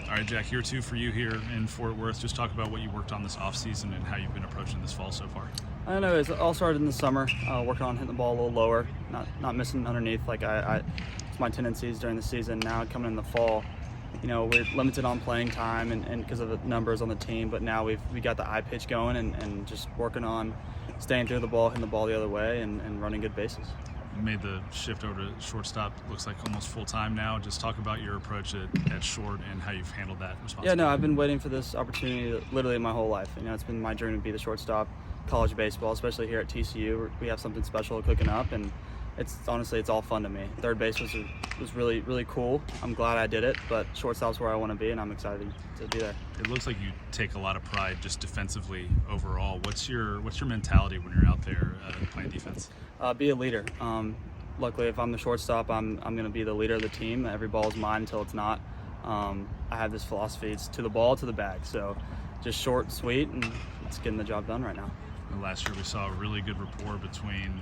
All right, Jack, year two for you here in Fort Worth. Just talk about what you worked on this offseason and how you've been approaching this fall so far. I don't know. It all started in the summer, working on hitting the ball a little lower, not missing underneath like it's my tendencies during the season. Now coming in the fall, we're limited on playing time and because of the numbers on the team, but now we got the eye pitch going and just working on staying through the ball, hitting the ball the other way, and running good bases. You made the shift over to shortstop, looks like almost full-time now. Just talk about your approach at short and how you've handled that responsibility. Yeah, no, I've been waiting for this opportunity literally my whole life. It's been my dream to be the shortstop. College baseball, especially here at TCU, we have something special cooking up, and it's all fun to me. Third base was really, really cool. I'm glad I did it, but shortstop's where I want to be, and I'm excited to be there. It looks like you take a lot of pride just defensively overall. What's your mentality when you're out there playing defense? Be a leader. Luckily, if I'm the shortstop, I'm going to be the leader of the team. Every ball is mine until it's not. I have this philosophy: it's to the ball, to the bag. So, just short and sweet, and it's getting the job done right now. Last year we saw a really good rapport between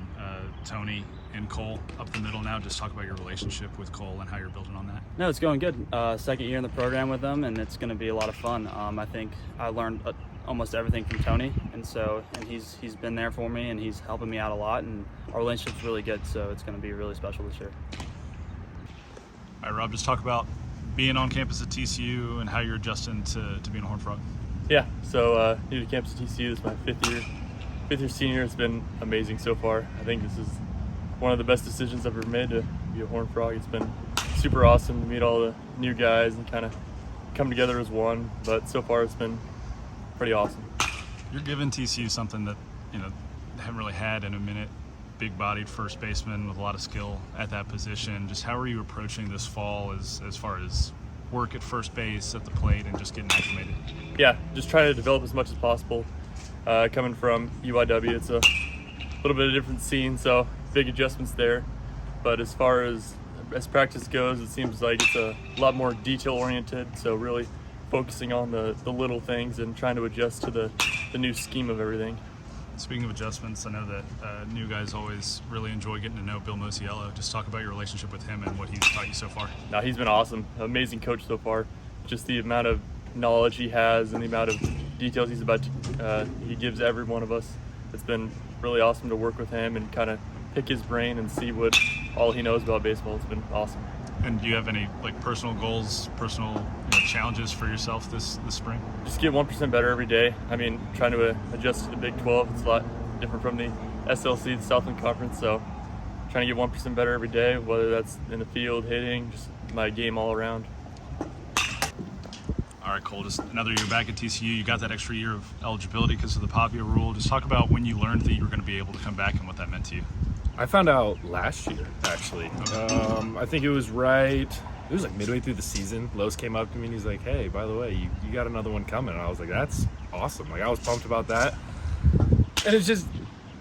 Tony and Cole up the middle now. Just talk about your relationship with Cole and how you're building on that. No, it's going good. Second year in the program with them, and it's going to be a lot of fun. I think I learned almost everything from Tony, and he's been there for me, and he's helping me out a lot, and our relationship's really good, so it's going to be really special this year. All right, Rob, just talk about being on campus at TCU and how you're adjusting to being a Horned Frog. Yeah, so new to campus at TCU. This is my fifth year senior. It's been amazing so far. I think this is one of the best decisions I've ever made to be a Horned Frog. It's been super awesome to meet all the new guys and kind of come together as one, but so far it's been pretty awesome. You're giving TCU something that they haven't really had in a minute. Big-bodied first baseman with a lot of skill at that position. Just how are you approaching this fall as far as work at first base, at the plate, and just getting acclimated? Yeah, just trying to develop as much as possible. Coming from UIW, it's a little bit of a different scene, so big adjustments there. But as far as practice goes, it seems like it's a lot more detail-oriented, so really focusing on the little things and trying to adjust to the new scheme of everything. Speaking of adjustments, I know that new guys always really enjoy getting to know Bill Mosiello. Just talk about your relationship with him and what he's taught you so far. No, he's been awesome. Amazing coach so far. Just the amount of knowledge he has and the amount of details he gives every one of us. It's been really awesome to work with him and kind of pick his brain and see what all he knows about baseball. It's been awesome. And do you have any personal goals, personal challenges for yourself this spring? Just get 1% better every day. I mean, trying to adjust to the Big 12. It's a lot different from the SLC, the Southland Conference. So trying to get 1% better every day, whether that's in the field, hitting, just my game all around. All right, Cole, just another year back at TCU. You got that extra year of eligibility because of the Papia rule. Just talk about when you learned that you were going to be able to come back and what that meant to you. I found out last year, actually. I think it was like midway through the season. Los came up to me and he's like, hey, by the way, you got another one coming. And I was like, that's awesome. I was pumped about that. And it's just,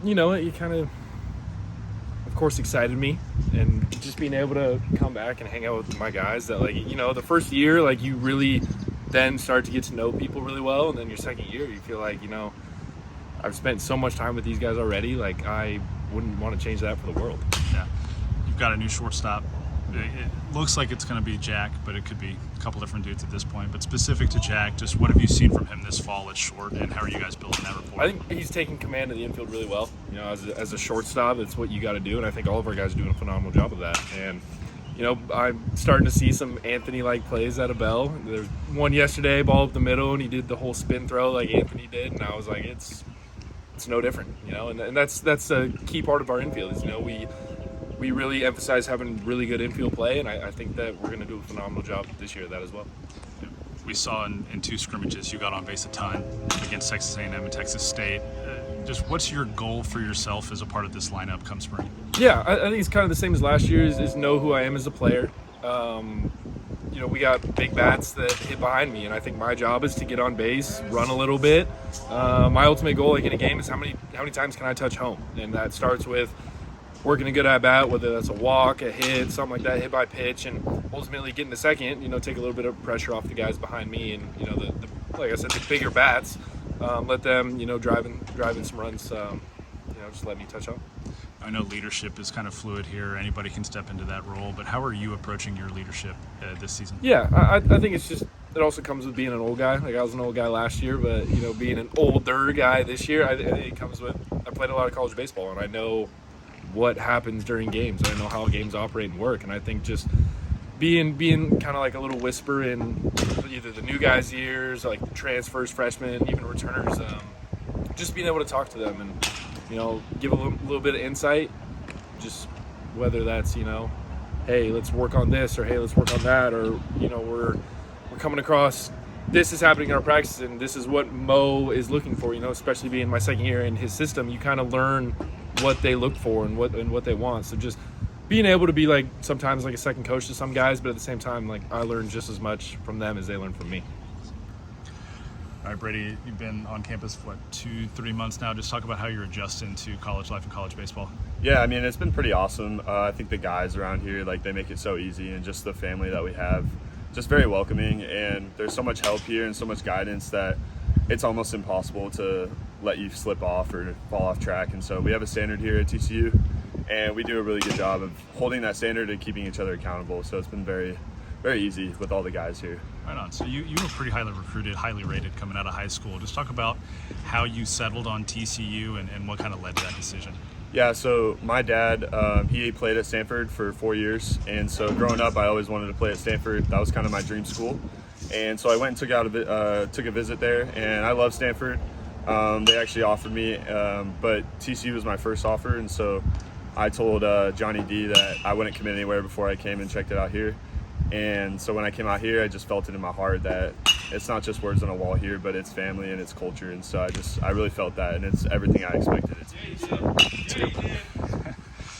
it kind of course, excited me. And just being able to come back and hang out with my guys that, the first year, you really then start to get to know people really well. And then your second year, you feel like, I've spent so much time with these guys already. I wouldn't want to change that for the world. Yeah. You've got a new shortstop. It looks like it's going to be Jack, but it could be a couple different dudes at this point. But specific to Jack, just what have you seen from him this fall at short, and how are you guys building that rapport? I think he's taking command of the infield really well. As a shortstop, it's what you got to do, and I think all of our guys are doing a phenomenal job of that. And I'm starting to see some Anthony-like plays out of Bell. There's one yesterday, ball up the middle, and he did the whole spin throw like Anthony did, and I was like, it's no different, and that's a key part of our infield is, we really emphasize having really good infield play, and I think that we're going to do a phenomenal job this year of that as well. We saw in two scrimmages you got on base a ton against Texas A&M and Texas State. Just what's your goal for yourself as a part of this lineup come spring? Yeah, I think it's kind of the same as last year, is know who I am as a player. We got big bats that hit behind me, and I think my job is to get on base, run a little bit. My ultimate goal in a game is how many times can I touch home, and that starts with working a good at-bat, whether that's a walk, a hit, something like that, hit by pitch, and ultimately getting the second, take a little bit of pressure off the guys behind me, and, like I said, the bigger bats, let them, driving some runs, just let me touch home. I know leadership is kind of fluid here. Anybody can step into that role, but how are you approaching your leadership this season? Yeah, I think it's just, it also comes with being an old guy. Like I was an old guy last year, but being an older guy this year, it comes with. I played a lot of college baseball, and I know what happens during games. I know how games operate and work, and I think just being kind of like a little whisper in either the new guys' ears, like transfers, freshmen, even returners, just being able to talk to them and give a little bit of insight, just whether that's hey, let's work on this, or hey, let's work on that, or we're coming across this is happening in our practice and this is what Mo is looking for, especially being my second year in his system. You kind of learn what they look for and what they want. So just being able to be like sometimes like a second coach to some guys, but at the same time, like I learn just as much from them as they learn from me. All right, Brady, you've been on campus for 2-3 months now. Just talk about how you're adjusting to college life and college baseball. Yeah, I mean, it's been pretty awesome. I think the guys around here, like, they make it so easy, and just the family that we have, just very welcoming. And there's so much help here and so much guidance that it's almost impossible to let you slip off or fall off track. And so we have a standard here at TCU, and we do a really good job of holding that standard and keeping each other accountable. So it's been very, very easy with all the guys here. Right on. So you were pretty highly recruited, highly rated coming out of high school. Just talk about how you settled on TCU and what kind of led to that decision. Yeah, so my dad, he played at Stanford for 4 years, and so growing up, I always wanted to play at Stanford. That was kind of my dream school, and so I went and took a visit there, and I love Stanford. They actually offered me, but TCU was my first offer, and so I told Johnny D that I wouldn't commit anywhere before I came and checked it out here. And so when I came out here, I just felt it in my heart that it's not just words on a wall here, but it's family and it's culture. And so I really felt that, and it's everything I expected it to be. So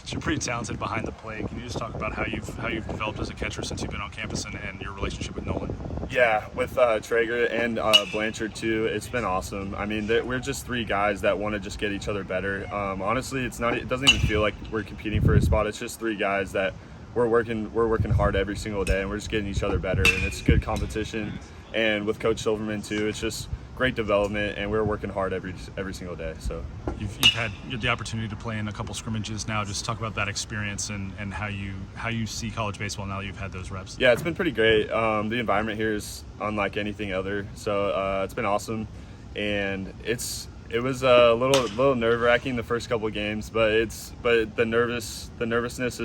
You're pretty talented behind the plate. Can you just talk about how you've developed as a catcher since you've been on campus and your relationship with Nolan? Yeah, with Traeger and Blanchard too, it's been awesome. I mean, we're just three guys that want to just get each other better. Honestly, it doesn't even feel like we're competing for a spot. It's just three guys that we're working hard every single day, and we're just getting each other better, and it's good competition. And with Coach Silverman too, it's just great development, and we're working hard every single day. So you've had the opportunity to play in a couple scrimmages now. Just talk about that experience and how you see college baseball now that you've had those reps. Yeah, it's been pretty great. The environment here is unlike anything other, so it's been awesome. And it was a little nerve-wracking the first couple of games, but the nervousness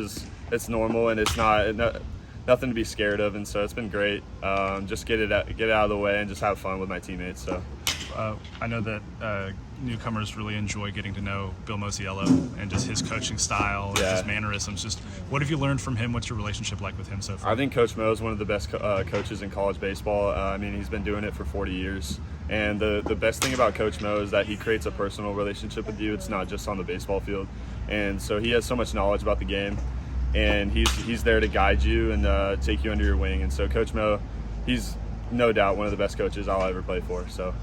it's normal, and it's nothing to be scared of, and so it's been great. Just get it out of the way and just have fun with my teammates. So I know that newcomers really enjoy getting to know Bill Mosiello and just his coaching style and his mannerisms. Just what have you learned from him? What's your relationship like with him so far? I think Coach Mo is one of the best coaches in college baseball. I mean, he's been doing it for 40 years. And the best thing about Coach Mo is that he creates a personal relationship with you. It's not just on the baseball field. And so he has so much knowledge about the game, and he's there to guide you and take you under your wing. And so Coach Mo, he's no doubt one of the best coaches I'll ever play for. So